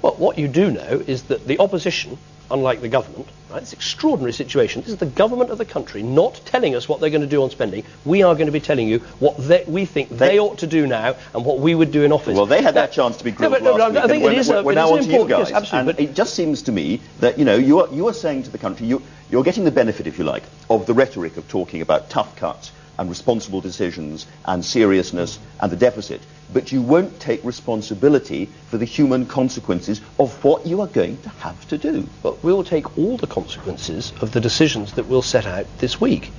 Well, what you do know is that the opposition, unlike the government, right, it's an extraordinary situation. This is the government of the country not telling us what they're going to do on spending. We are going to be telling you what we think they ought to do now and what we would do in office. Well, they had that chance to be grilled last week. I think we're now on to you guys. Yes, absolutely. And it just seems to me that, you are saying to the country, you're getting the benefit, if you like, of the rhetoric of talking about tough cuts and responsible decisions and seriousness and the deficit, but you won't take responsibility for the human consequences of what you are going to have to do. But we will take all the consequences of the decisions that we'll set out this week.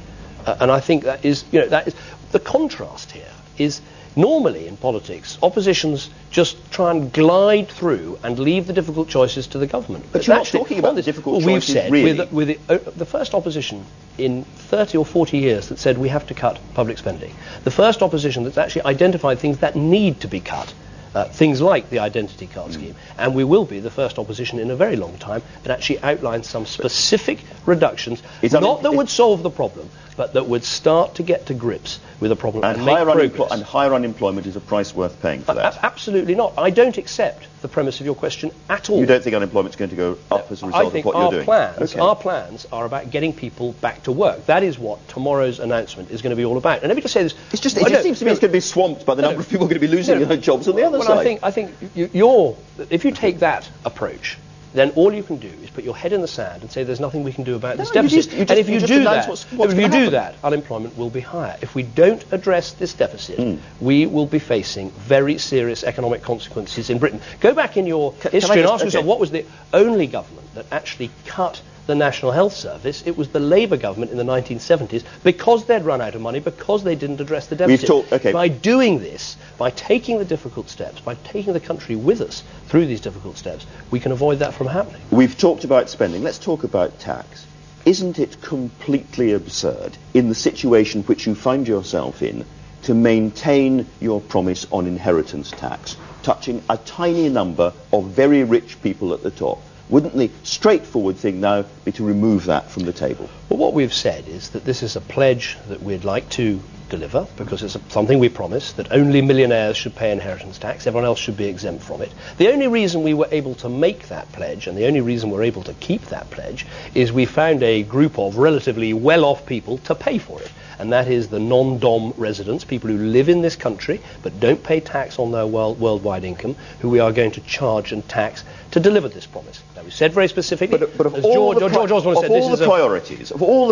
And I think that is the contrast here is normally in politics, oppositions just try and glide through and leave the difficult choices to the government. But you're not talking about the difficult choices, we've said, really. with the first opposition in 30 or 40 years that said we have to cut public spending, the first opposition that's actually identified things that need to be cut, things like the identity card scheme, and we will be the first opposition in a very long time that actually outlines some specific reductions, not that would solve the problem, but that would start to get to grips with the problem and make progress. And higher unemployment is a price worth paying for that. Absolutely not. I don't accept the premise of your question at all. You don't think unemployment's going to go up as a result of what you're doing? Our plans are about getting people back to work. That is what tomorrow's announcement is going to be all about. And let me just say this. It just seems to me it's going to be swamped by the number of people going to be losing their jobs on the other side. I think if you take that approach, then all you can do is put your head in the sand and say there's nothing we can do about this deficit. And if you do that, unemployment will be higher. If we don't address this deficit, we will be facing very serious economic consequences in Britain. Go back in your history and ask yourself, what was the only government that actually cut the National Health Service? It was the Labour government in the 1970s, because they'd run out of money, because they didn't address the deficit. By doing this, by taking the difficult steps, by taking the country with us through these difficult steps, we can avoid that from happening. We've talked about spending. Let's talk about tax. Isn't it completely absurd, in the situation which you find yourself in, to maintain your promise on inheritance tax, touching a tiny number of very rich people at the top? Wouldn't the straightforward thing now be to remove that from the table? Well, what we've said is that this is a pledge that we'd like to deliver, because it's something we promised, that only millionaires should pay inheritance tax, everyone else should be exempt from it. The only reason we were able to make that pledge, and the only reason we're able to keep that pledge, is we found a group of relatively well-off people to pay for it. And that is the non-dom residents, people who live in this country but don't pay tax on their worldwide income, who we are going to charge and tax to deliver this promise. Now, we said very specifically, but of all the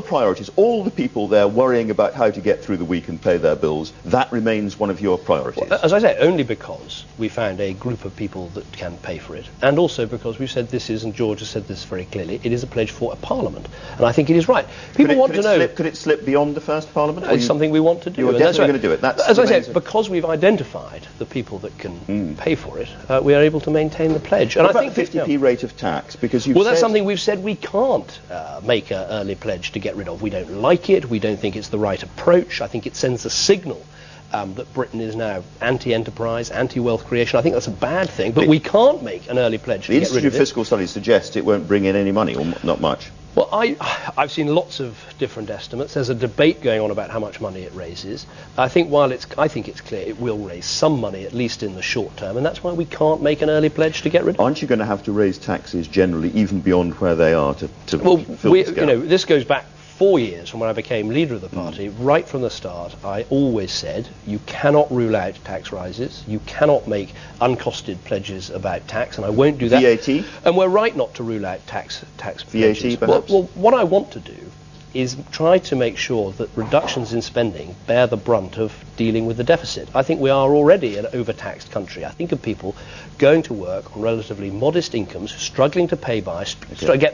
priorities, all the people there worrying about how to get through the week and pay their bills, that remains one of your priorities. Well, as I say, only because we found a group of people that can pay for it, and also because we've said this is, and George has said this very clearly, it is a pledge for a parliament, and I think it is right. People want to know. Could it slip beyond the first parliament? It's something we want to do. You're definitely going to do it. As I said, because we've identified the people that can pay for it, we are able to maintain the pledge. And what about the 50p rate of tax? Because that's something we've said we can't make an early pledge to get rid of. We don't like it. We don't think it's the right approach. I think it sends a signal that Britain is now anti-enterprise, anti-wealth creation. I think that's a bad thing. But we can't make an early pledge to get rid of it. The Institute of Fiscal Studies suggests it won't bring in any money, or not much. Well, I've seen lots of different estimates. There's a debate going on about how much money it raises. I think it's clear it will raise some money, at least in the short term, and that's why we can't make an early pledge to get rid of it. Aren't you going to have to raise taxes generally, even beyond where they are, to fill this gap? This goes back 4 years from when I became leader of the party. Right from the start, I always said you cannot rule out tax rises, you cannot make uncosted pledges about tax, and I won't do that. VAT? And we're right not to rule out tax pledges. VAT, perhaps? Well, what I want to do is try to make sure that reductions in spending bear the brunt of dealing with the deficit. I think we are already an overtaxed country. I think of people going to work on relatively modest incomes, struggling to get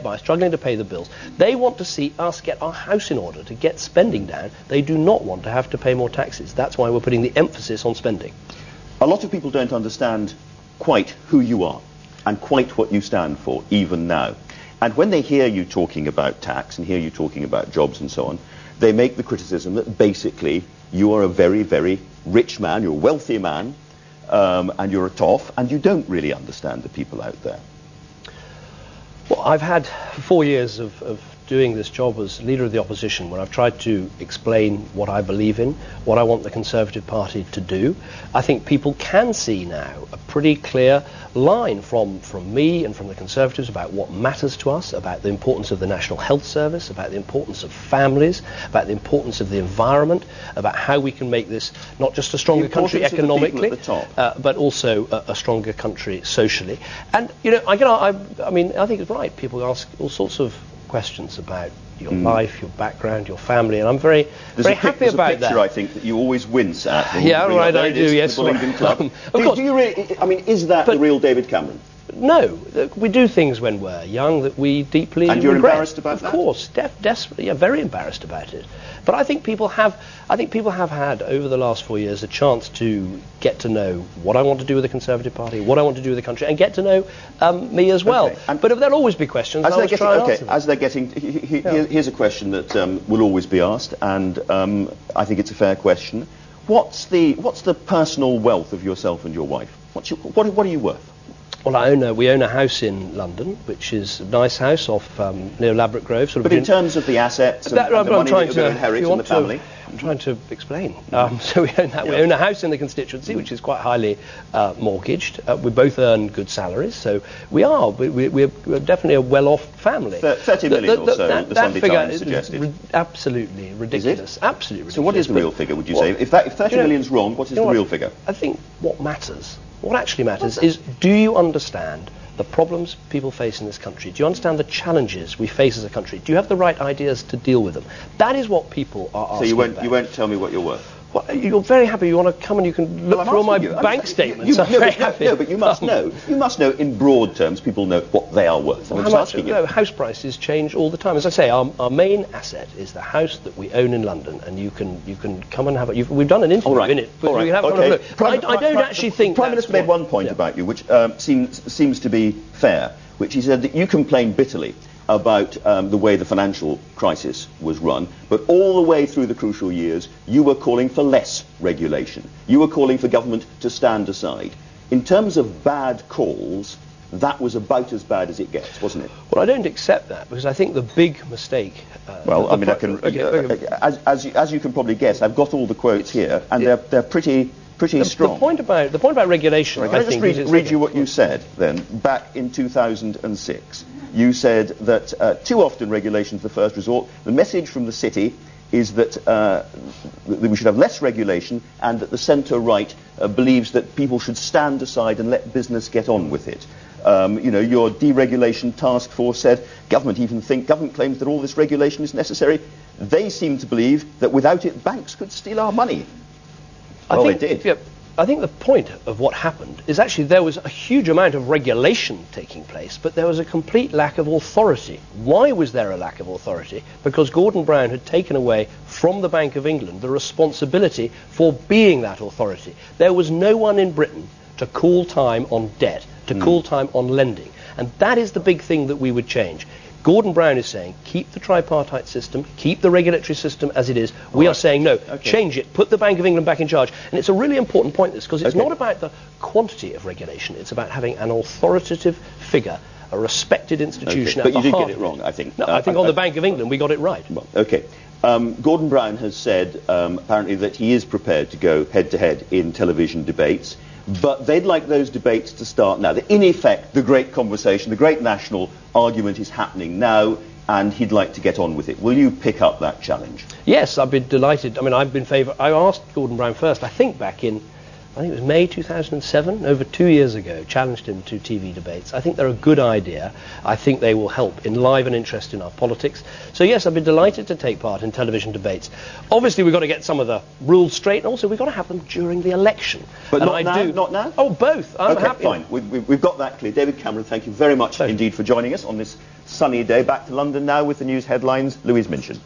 by, struggling to pay the bills. They want to see us get our house in order, to get spending down. They do not want to have to pay more taxes. That's why we're putting the emphasis on spending. A lot of people don't understand quite who you are and quite what you stand for, even now. And when they hear you talking about tax and hear you talking about jobs and so on, they make the criticism that basically you are a very, very rich man, you're a wealthy man, and you're a toff, and you don't really understand the people out there. Well, I've had 4 years of doing this job as Leader of the Opposition, when I've tried to explain what I believe in, what I want the Conservative Party to do, I think people can see now a pretty clear line from me and from the Conservatives about what matters to us, about the importance of the National Health Service, about the importance of families, about the importance of the environment, about how we can make this not just a stronger country economically, but also a stronger country socially. And, you know, I mean, I think it's right. People ask all sorts of questions about your life, your background, your family, and I'm very happy about that. There's a picture, I think, that you always wince at. Yeah, right, I do, yes. The Bullingdon Club. Do you really, I mean, is that the real David Cameron? No, we do things when we're young that we deeply regret. And you're embarrassed about that? Of course, desperately, yeah, very embarrassed about it. But I think people have had over the last 4 years a chance to get to know what I want to do with the Conservative Party, what I want to do with the country, and get to know me as well. Okay. But there'll always be questions. As they're getting, here's a question that will always be asked, and I think it's a fair question. What's the personal wealth of yourself and your wife? What are you worth? Well, we own a house in London, which is a nice house off near Ladbroke Grove. But in terms of the assets and the money that you're going to inherit in the family? I'm trying to explain. So we own that. Yeah. We own a house in the constituency, which is quite highly mortgaged. We both earn good salaries, so we're definitely a well-off family. 30 million or so, the Sunday Times suggested. Absolutely ridiculous. Absolutely ridiculous. So what is the real figure, would you say? If 30 million's wrong, what is the real figure? I think what actually matters is, do you understand the problems people face in this country? Do you understand the challenges we face as a country? Do you have the right ideas to deal with them? That is what people are asking about. So you won't tell me what you're worth? Well, you're very happy. You want to come and you can look through all my bank statements. I'm very happy. No, but you must know. You must know in broad terms. People know what they are worth. Well, how much? No, house prices change all the time. As I say, our main asset is the house that we own in London, and you can come and have it. We've done an interview in it. All right. Okay. I don't actually think the Prime Minister made one point about you, which seems to be fair, which he said that you complained bitterly about the way the financial crisis was run, but all the way through the crucial years, you were calling for less regulation. You were calling for government to stand aside. In terms of bad calls, that was about as bad as it gets, wasn't it? Well, I don't accept that, because I think the big mistake... well, I mean, as you can probably guess, I've got all the quotes here, and they're pretty strong. The point about regulation, Can I just read you what you said then, back in 2006? You said that too often regulation is the first resort. The message from the city is that we should have less regulation, and that the centre-right believes that people should stand aside and let business get on with it. Your deregulation task force said government claims that all this regulation is necessary. They seem to believe that without it, banks could steal our money. They did. Yeah, I think the point of what happened is actually there was a huge amount of regulation taking place, but there was a complete lack of authority. Why was there a lack of authority? Because Gordon Brown had taken away from the Bank of England the responsibility for being that authority. There was no one in Britain to call time on debt, to call time on lending. And that is the big thing that we would change. Gordon Brown is saying, keep the tripartite system, keep the regulatory system as it is. We are saying, no, change it, put the Bank of England back in charge. And it's a really important point, this, because it's not about the quantity of regulation, it's about having an authoritative figure, a respected institution. But you did get it wrong, I think. No, I think on the Bank of England we got it right. Well, okay. Gordon Brown has said, apparently, that he is prepared to go head-to-head in television debates. But they'd like those debates to start now. In effect, the great conversation, the great national argument is happening now, and he'd like to get on with it. Will you pick up that challenge? Yes, I'd be delighted. I mean, I've been I asked Gordon Brown first, I think back in, it was May 2007, over 2 years ago, challenged him to TV debates. I think they're a good idea. I think they will help enliven interest in our politics. So yes, I'd be delighted to take part in television debates. Obviously, we've got to get some of the rules straight, and also we've got to have them during the election. But not now? Oh, both. I'm happy. Fine. We've got that clear. David Cameron, thank you very much indeed for joining us on this sunny day. Back to London now with the news headlines. Louise Minchin.